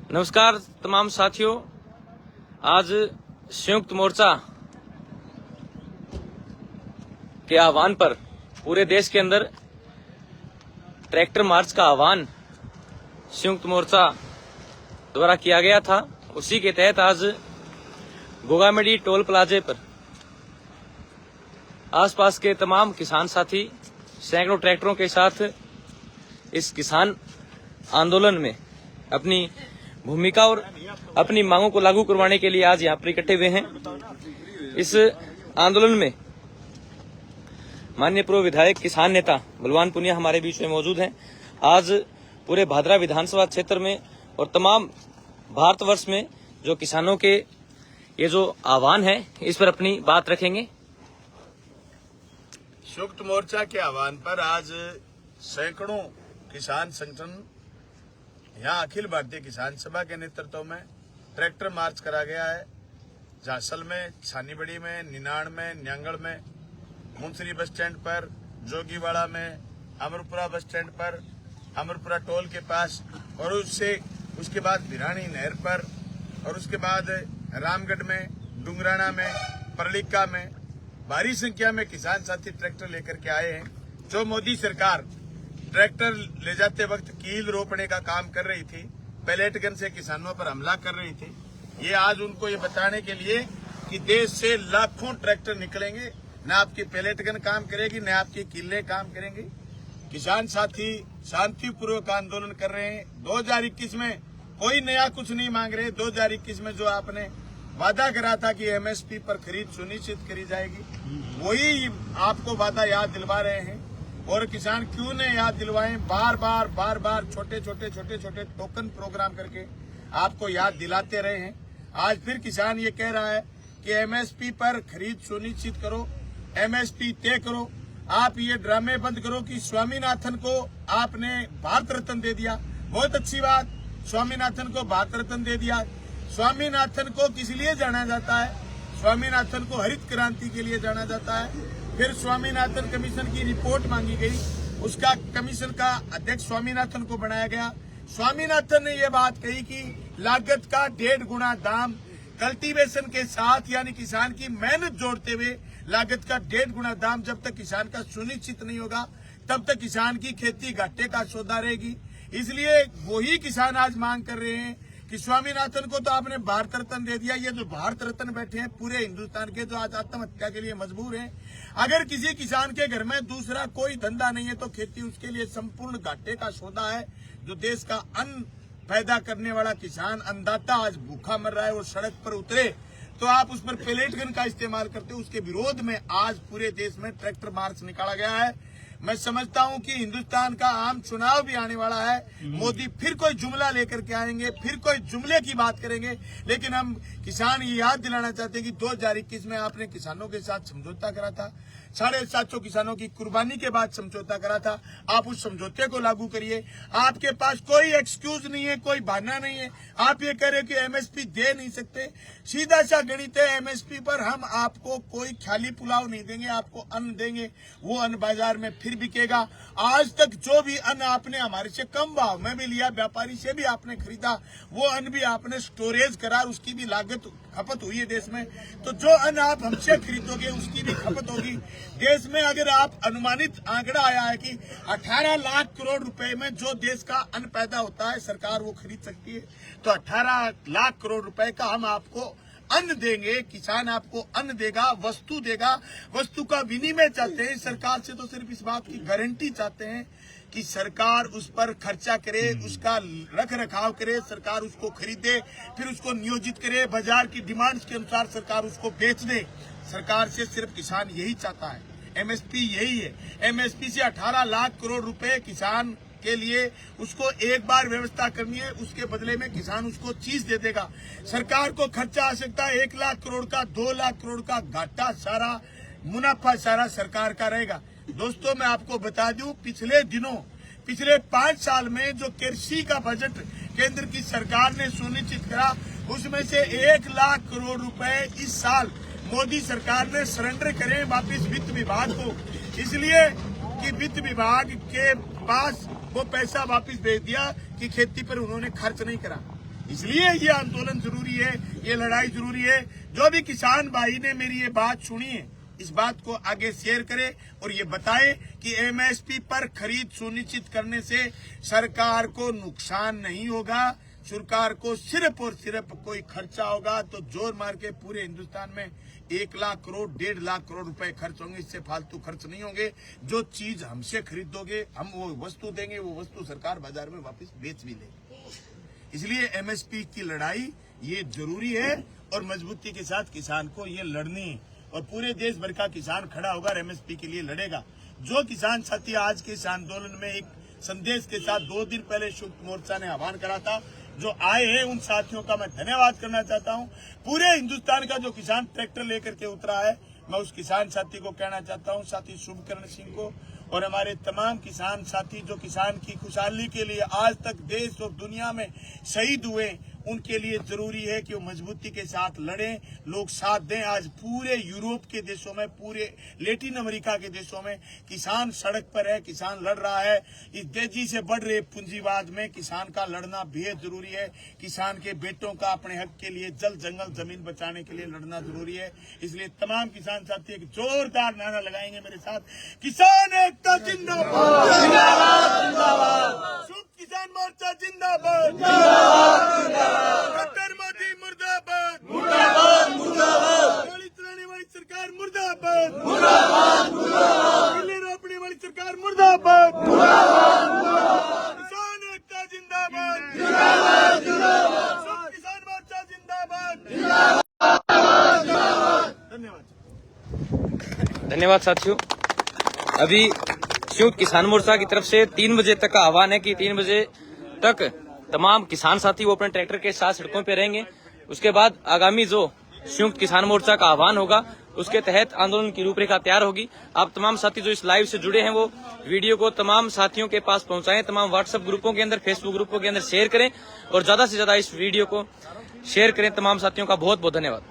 नमस्कार तमाम साथियों। आज संयुक्त मोर्चा के आह्वान पर पूरे देश के अंदर ट्रैक्टर मार्च का आह्वान संयुक्त मोर्चा द्वारा किया गया था। उसी के तहत आज गोगामेडी टोल प्लाजे पर आसपास के तमाम किसान साथी सैकड़ों ट्रैक्टरों के साथ इस किसान आंदोलन में अपनी भूमिका और अपनी मांगों को लागू करवाने के लिए आज यहाँ पर इकट्ठे हुए हैं। इस आंदोलन में माननीय पूर्व विधायक किसान नेता बलवान पुनिया हमारे बीच में मौजूद हैं। आज पूरे भादरा विधानसभा क्षेत्र में और तमाम भारतवर्ष में जो किसानों के ये जो आह्वान है इस पर अपनी बात रखेंगे। संयुक्त मोर्चा के आह्वान पर आज सैकड़ों किसान संगठन यहाँ अखिल भारतीय किसान सभा के नेतृत्व में ट्रैक्टर मार्च करा गया है। झांसल में, छानीबड़ी में, निनाण में, न्यांगड़ में, मुंसरी बस स्टैंड पर, जोगीवाड़ा में, अमरपुरा बस स्टैंड पर, अमरपुरा टोल के पास और उसके बाद भिरानी नहर पर और उसके बाद रामगढ़ में, डुंगराना में, परलिका में भारी संख्या में किसान साथी ट्रैक्टर लेकर के आए हैं। जो मोदी सरकार ट्रैक्टर ले जाते वक्त कील रोपने का काम कर रही थी, पैलेट गन से किसानों पर हमला कर रही थी, ये आज उनको ये बताने के लिए कि देश से लाखों ट्रैक्टर निकलेंगे, न आपकी पैलेट गन काम करेगी, न आपकी कीलें काम करेंगी। किसान साथी शांतिपूर्वक आंदोलन कर रहे हैं। 2021 में कोई नया कुछ नहीं मांग रहे। 2021 में जो आपने वादा करा था कि एमएसपी पर खरीद सुनिश्चित करी जाएगी, वही आपको वादा याद दिलवा रहे हैं। और किसान क्यों ने याद दिलवाएं, बार बार छोटे छोटे टोकन प्रोग्राम करके आपको याद दिलाते रहे हैं। आज फिर किसान ये कह रहा है कि एमएसपी पर खरीद सुनिश्चित करो, एमएसपी तय करो। आप ये ड्रामे बंद करो कि स्वामीनाथन को आपने भारत रत्न दे दिया। बहुत अच्छी बात, स्वामीनाथन को भारत रत्न दे दिया। स्वामीनाथन को किस लिए जाना जाता है? स्वामीनाथन को हरित क्रांति के लिए जाना जाता है। फिर स्वामीनाथन कमीशन की रिपोर्ट मांगी गई, उसका कमीशन का अध्यक्ष स्वामीनाथन को बनाया गया। स्वामीनाथन ने यह बात कही कि लागत का 1.5 गुना दाम कल्टीवेशन के साथ यानी किसान की मेहनत जोड़ते हुए लागत का 1.5 गुना दाम जब तक किसान का सुनिश्चित नहीं होगा तब तक किसान की खेती घाटे का सौदा रहेगी। इसलिए वही किसान आज मांग कर रहे हैं कि स्वामीनाथन को तो आपने भारत रत्न दे दिया। ये जो भारत रत्न बैठे हैं पूरे हिंदुस्तान के, जो आज आत्महत्या के लिए मजबूर हैं, अगर किसी किसान के घर में दूसरा कोई धंधा नहीं है तो खेती उसके लिए संपूर्ण घाटे का सौदा है। जो देश का अन्न पैदा करने वाला किसान अन्नदाता आज भूखा मर रहा है और सड़क पर उतरे तो आप उस पर पैलेट गन का इस्तेमाल करते हो। उसके विरोध में आज पूरे देश में ट्रैक्टर मार्च निकाला गया है। मैं समझता हूं कि हिंदुस्तान का आम चुनाव भी आने वाला है। मोदी फिर कोई जुमला लेकर के आएंगे, फिर कोई जुमले की बात करेंगे। लेकिन हम किसान ये याद दिलाना चाहते हैं कि 2021 में आपने किसानों के साथ समझौता करा था, 750 किसानों की कुर्बानी के बाद समझौता करा था। आप उस समझौते को लागू करिए। आपके पास कोई एक्सक्यूज नहीं है, कोई बहाना नहीं है। आप ये कह रहे हो कि एमएसपी दे नहीं सकते। सीधा सा गणित है, एमएसपी पर हम आपको कोई खाली पुलाव नहीं देंगे, आपको अन्न देंगे। वो अन्न बाजार में फिर बिकेगा। आज तक जो भी अन्न आपने हमारे से कम भाव में भी लिया, व्यापारी से भी आपने खरीदा, वो अन्न भी आपने स्टोरेज करा, उसकी भी लागत खपत हुई है देश में। तो जो अन्न आप हमसे खरीदोगे उसकी भी खपत होगी देश में। अगर आप अनुमानित आंकड़ा आया है कि 18 लाख करोड़ रुपए में जो देश का अन्न पैदा होता है सरकार वो खरीद सकती है, तो 18 लाख करोड़ रुपए का हम आपको अन्न देंगे। किसान आपको अन्न देगा, वस्तु देगा। वस्तु का विनिमय चाहते हैं सरकार से, तो सिर्फ इस बात की गारंटी चाहते हैं कि सरकार उस पर खर्चा करे, उसका रख रखाव करे, सरकार उसको खरीदे, फिर उसको नियोजित करे, बाजार की डिमांड्स के अनुसार सरकार उसको बेच दे। सरकार से सिर्फ किसान यही चाहता है। एमएसपी यही है। एमएसपी से 18 लाख करोड़ रुपए किसान के लिए उसको एक बार व्यवस्था करनी है, उसके बदले में किसान उसको चीज दे देगा। सरकार को खर्चा आ सकता है 1 लाख करोड़ का, 2 लाख करोड़ का, घाटा सारा, मुनाफा सारा सरकार का रहेगा। दोस्तों मैं आपको बता दूं, पिछले 5 साल में जो कृषि का बजट केंद्र की सरकार ने सुनिश्चित करा उसमें से 1 लाख करोड़ रुपए इस साल मोदी सरकार ने सरेंडर करे वापिस वित्त विभाग को, इसलिए कि वित्त विभाग के पास वो पैसा वापस भेज दिया कि खेती पर उन्होंने खर्च नहीं करा। इसलिए ये आंदोलन जरूरी है, ये लड़ाई जरूरी है। जो भी किसान भाई ने मेरी ये बात सुनी है, इस बात को आगे शेयर करे और ये बताए कि एमएसपी पर खरीद सुनिश्चित करने से सरकार को नुकसान नहीं होगा, सरकार को सिर्फ और सिर्फ कोई खर्चा होगा तो जोर मार के पूरे हिंदुस्तान में 1 लाख करोड़ 1.5 लाख करोड़ रुपए खर्च होंगे, इससे फालतू खर्च नहीं होंगे। जो चीज हमसे खरीदोगे, हम वो वस्तु देंगे, वो वस्तु सरकार बाजार में वापस बेच भी लेगी। इसलिए एमएसपी की लड़ाई ये जरूरी है और मजबूती के साथ किसान को ये लड़नी है और पूरे देश भर का किसान खड़ा होगा और एमएसपी के लिए लड़ेगा। जो किसान साथी आज के इस आंदोलन में एक संदेश के साथ 2 दिन पहले संयुक्त मोर्चा ने आह्वान करा था, जो आए हैं उन साथियों का मैं धन्यवाद करना चाहता हूं। पूरे हिंदुस्तान का जो किसान ट्रैक्टर लेकर के उतरा है, मैं उस किसान साथी को कहना चाहता हूं, साथी शुभकरण सिंह को और हमारे तमाम किसान साथी जो किसान की खुशहाली के लिए आज तक देश और दुनिया में शहीद हुए, उनके लिए जरूरी है कि वो मजबूती के साथ लड़ें, लोग साथ दें। आज पूरे यूरोप के देशों में, पूरे लैटिन अमेरिका के देशों में किसान सड़क पर है, किसान लड़ रहा है। इस तेजी से बढ़ रहे पूंजीवाद में किसान का लड़ना बेहद जरूरी है। किसान के बेटों का अपने हक के लिए जल जंगल जमीन बचाने के लिए लड़ना जरूरी है। इसलिए तमाम किसान साथी एक जोरदार नारा लगाएंगे मेरे साथ, किसान एकता जिंदाबाद, शुभ किसान मोर्चा जिंदाबाद, डॉक्टर मोदी मुर्दाबाद, गोली चलाने वाली सरकार मुर्दाबाद, किले रोपने वाली सरकार मुर्दाबाद, किसान एकता जिंदाबाद, शुभ किसान मोर्चा जिंदाबाद। धन्यवाद। धन्यवाद साथियों। अभी संयुक्त किसान मोर्चा की तरफ से 3 बजे तक का आह्वान है कि 3 बजे तक तमाम किसान साथी वो अपने ट्रैक्टर के साथ सड़कों पे रहेंगे। उसके बाद आगामी जो संयुक्त किसान मोर्चा का आह्वान होगा, उसके तहत आंदोलन की रूपरेखा तैयार होगी। आप तमाम साथी जो इस लाइव से जुड़े हैं, वो वीडियो को तमाम साथियों के पास पहुंचाएं, तमाम व्हाट्सएप ग्रुपों के अंदर, फेसबुक ग्रुपों के अंदर शेयर करें और ज्यादा से ज्यादा इस वीडियो को शेयर करें। तमाम साथियों का बहुत बहुत धन्यवाद।